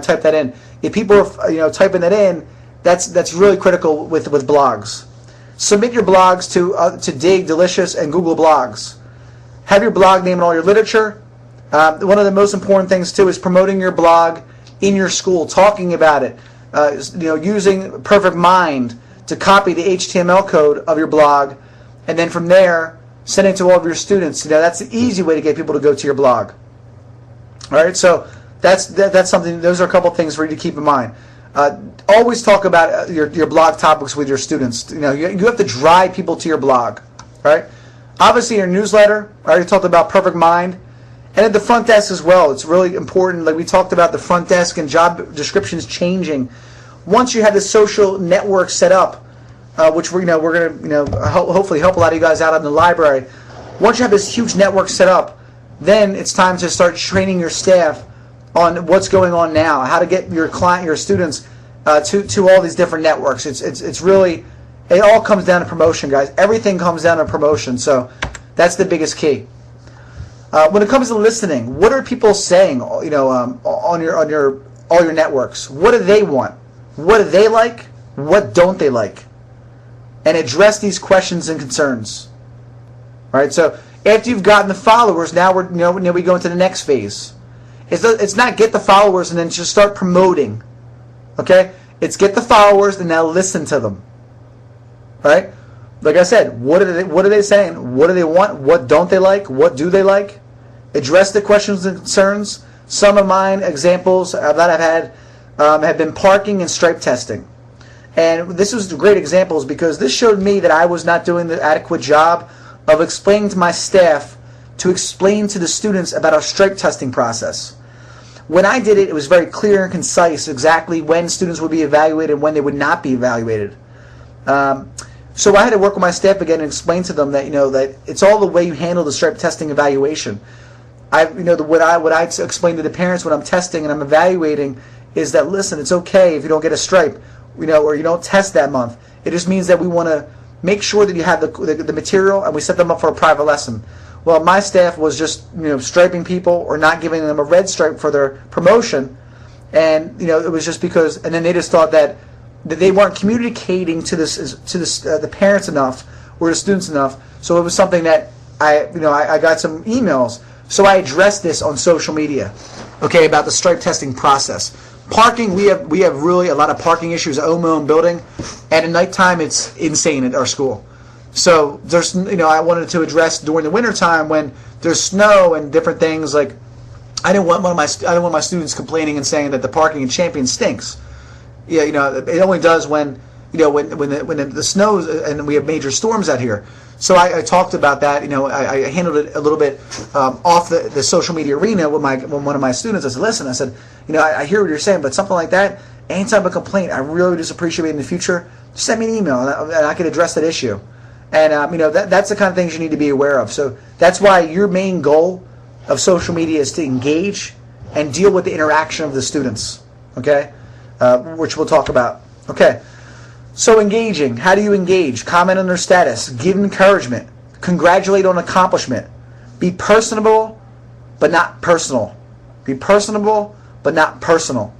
type that in. If people are typing that in, that's really critical with blogs. Submit your blogs to Dig, Delicious, and Google Blogs. Have your blog name in all your literature. One of the most important things too is promoting your blog in your school, talking about it. Using Perfect Mind to copy the HTML code of your blog, and then from there send it to all of your students. That's the easy way to get people to go to your blog. All right, so that's something. Those are a couple things for you to keep in mind. Always talk about your blog topics with your students. You have to drive people to your blog. All right. Obviously, your newsletter. I already talked about Perfect Mind, and at the front desk as well. It's really important. Like we talked about the front desk and job descriptions changing. Once you have the social network set up, which we're going to hopefully help a lot of you guys out in the library. Once you have this huge network set up, then it's time to start training your staff on what's going on now, how to get your students to all these different networks. It's really, it all comes down to promotion, guys. Everything comes down to promotion. So that's the biggest key. When it comes to listening, what are people saying? On all your networks. What do they want? What do they like? What don't they like? And address these questions and concerns. All right. So after you've gotten the followers, now we go into the next phase. It's not get the followers and then just start promoting. Okay? It's get the followers and now listen to them. Right? Like I said, what are they saying? What do they want? What don't they like? What do they like? Address the questions and concerns. Some of mine examples that I've had have been parking and stripe testing. And this was great examples because this showed me that I was not doing the adequate job of explaining to my staff to explain to the students about our stripe testing process. When I did it, it was very clear and concise exactly when students would be evaluated and when they would not be evaluated. So I had to work with my staff again and explain to them that that it's all the way you handle the stripe testing evaluation. What I explain to the parents when I'm testing and I'm evaluating is that listen, it's okay if you don't get a stripe, or you don't test that month. It just means that we want to make sure that you have the material and we set them up for a private lesson. Well, my staff was just striping people or not giving them a red stripe for their promotion, and it was just because, and then they just thought that they weren't communicating to the parents enough or the students enough. So it was something that I got some emails. So I addressed this on social media, okay, about the stripe testing process. Parking, we have really a lot of parking issues at Own building, and at nighttime it's insane at our school. So there's, I wanted to address during the winter time when there's snow and different things. Like I didn't want my students complaining and saying that the parking in Champion stinks. Yeah, it only does when when the snows and we have major storms out here. So I talked about that. I handled it a little bit off the social media arena with one of my students. I said, listen, I hear what you're saying, but something like that, anytime a complaint, I really just appreciate it in the future. Just send me an email and I can address that issue. And that's the kind of things you need to be aware of. So that's why your main goal of social media is to engage and deal with the interaction of the students. Okay, which we'll talk about. Okay, so engaging. How do you engage? Comment on their status. Give encouragement. Congratulate on accomplishment. Be personable, but not personal. Be personable, but not personal.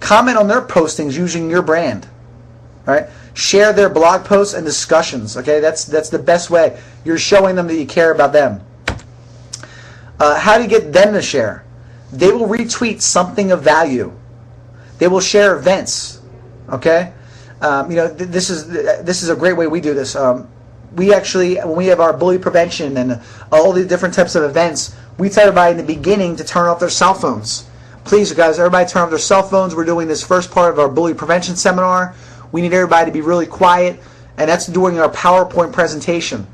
Comment on their postings using your brand. Right? Share their blog posts and discussions. Okay, that's the best way. You're showing them that you care about them. How do you get them to share? They will retweet something of value. They will share events. Okay, this is a great way we do this. We actually, when we have our bully prevention and all the different types of events, we tell everybody in the beginning to turn off their cell phones. Please, you guys, everybody turn off their cell phones. We're doing this first part of our bully prevention seminar. We need everybody to be really quiet, and that's during our PowerPoint presentation.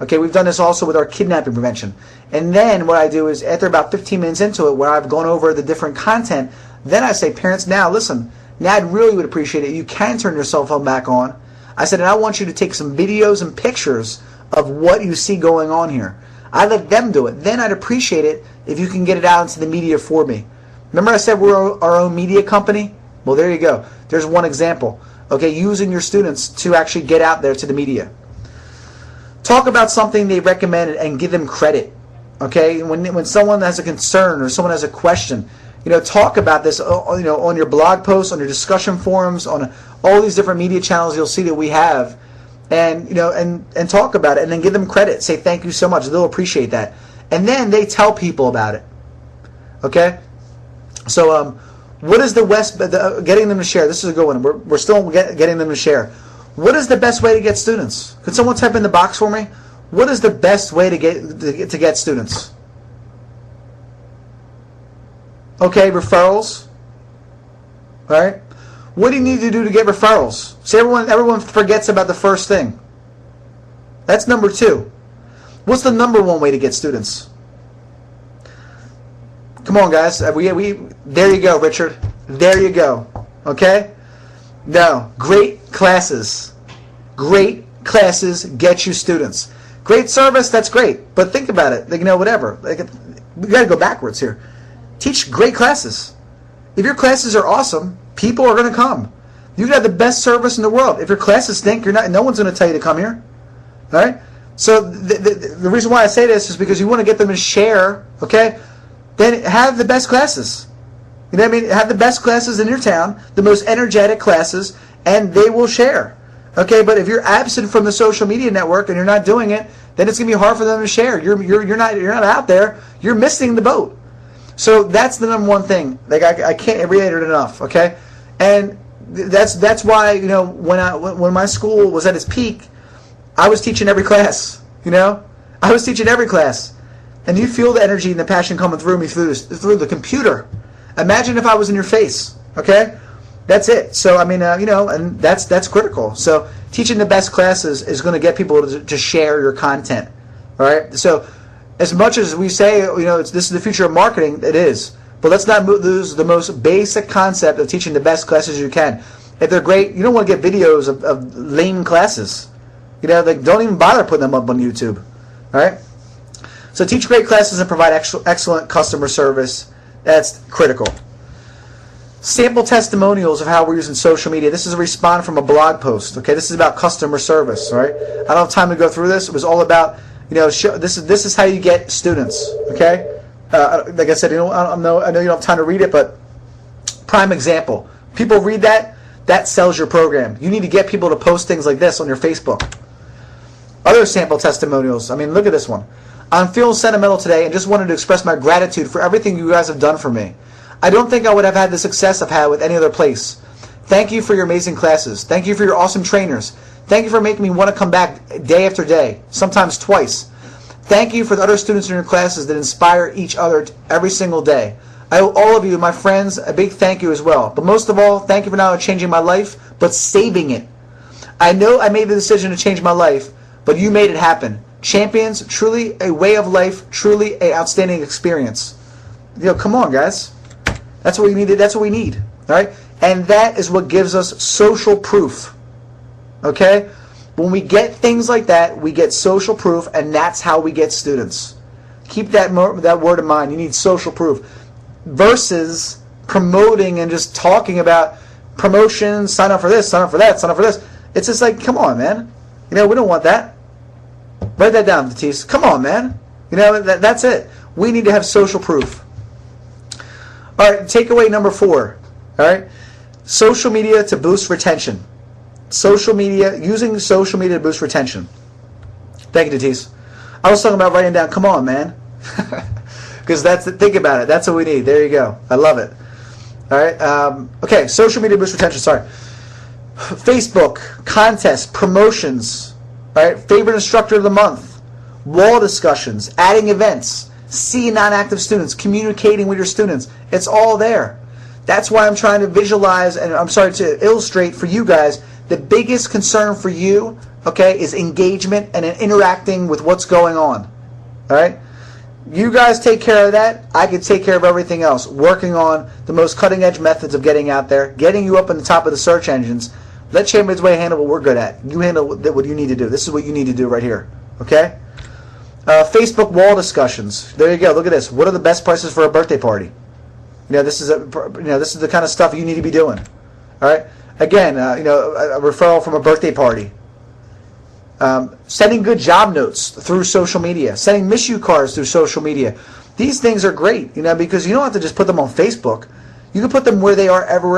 Okay, we've done this also with our kidnapping prevention. And then what I do is, after about 15 minutes into it, where I've gone over the different content, then I say, parents, now listen, now I really would appreciate it. You can turn your cell phone back on. I said, and I want you to take some videos and pictures of what you see going on here. I let them do it. Then I'd appreciate it if you can get it out into the media for me. Remember I said we're our own media company? Well, there you go. There's one example. Okay, using your students to actually get out there to the media. Talk about something they recommended and give them credit. Okay, when someone has a concern or someone has a question, talk about this, on your blog posts, on your discussion forums, on all these different media channels you'll see that we have, and and talk about it, and then give them credit. Say thank you so much. They'll appreciate that, and then they tell people about it. Okay, so what is the getting them to share? This is a good one. We're still getting them to share. What is the best way to get students? Could someone type in the box for me? What is the best way to get students? Okay, referrals. All right. What do you need to do to get referrals? See, everyone forgets about the first thing. That's number 2. What's the number 1 way to get students? Come on, guys. There you go, Richard. There you go. Okay? No. Great classes. Great classes get you students. Great service, that's great. But think about it. Whatever. We got to go backwards here. Teach great classes. If your classes are awesome, people are going to come. You can have the best service in the world. If your classes stink, no one's going to tell you to come here. All right? So the reason why I say this is because you want to get them to share, okay? Then have the best classes. You know what I mean? Have the best classes in your town, the most energetic classes, and they will share. Okay, but if you're absent from the social media network and you're not doing it, then it's going to be hard for them to share. You're not out there. You're missing the boat. So that's the number 1 thing. I can't reiterate it enough. Okay, and that's why when my school was at its peak, I was teaching every class. I was teaching every class, and you feel the energy and the passion coming through me through the computer. Imagine if I was in your face. Okay, that's it. So and that's critical. So teaching the best classes is going to get people to share your content. All right, so. As much as we say, this is the future of marketing, it is. But let's not lose the most basic concept of teaching the best classes you can. If they're great, you don't want to get videos of lame classes. Don't even bother putting them up on YouTube. All right? So teach great classes and provide excellent customer service. That's critical. Sample testimonials of how we're using social media. This is a response from a blog post. Okay, this is about customer service. All right? I don't have time to go through this. It was all about this is how you get students. Okay, like I said, I know you don't have time to read it, but prime example. People read that sells your program. You need to get people to post things like this on your Facebook. Other sample testimonials. Look at this one. I'm feeling sentimental today and just wanted to express my gratitude for everything you guys have done for me. I don't think I would have had the success I've had with any other place. Thank you for your amazing classes. Thank you for your awesome trainers. Thank you for making me want to come back day after day, sometimes twice. Thank you for the other students in your classes that inspire each other every single day. I owe all of you, my friends, a big thank you as well. But most of all, thank you for not only changing my life, but saving it. I know I made the decision to change my life, but you made it happen. Champions, truly a way of life, truly an outstanding experience. Come on, guys. That's what we needed. That's what we need. All right? And that is what gives us social proof. Okay? When we get things like that, we get social proof, and that's how we get students. Keep that word in mind. You need social proof. Versus promoting and just talking about promotions, sign up for this, sign up for that, sign up for this. It's just like, come on, man. We don't want that. Write that down, Tatis. Come on, man. That's it. We need to have social proof. All right, takeaway number 4. All right? Social media to boost retention. Using social media to boost retention. Thank you, Tatis. I was talking about writing down, come on, man. Because think about it. That's what we need. There you go. I love it. All right. Okay, social media to boost retention. Sorry. Facebook, contests, promotions. All right. Favorite instructor of the month. Wall discussions, adding events, seeing non-active students, communicating with your students. It's all there. That's why I'm trying to visualize, and to illustrate for you guys, the biggest concern for you, okay, is engagement and interacting with what's going on. All right? You guys take care of that. I can take care of everything else. Working on the most cutting-edge methods of getting out there, getting you up on the top of the search engines. Let ChampionsWay handle what we're good at. You handle what you need to do. This is what you need to do right here. Okay? Facebook wall discussions. There you go. Look at this. What are the best prices for a birthday party? This is the kind of stuff you need to be doing. All right. Again, a referral from a birthday party. Sending good job notes through social media. Sending miss you cards through social media. These things are great, because you don't have to just put them on Facebook. You can put them where they are everywhere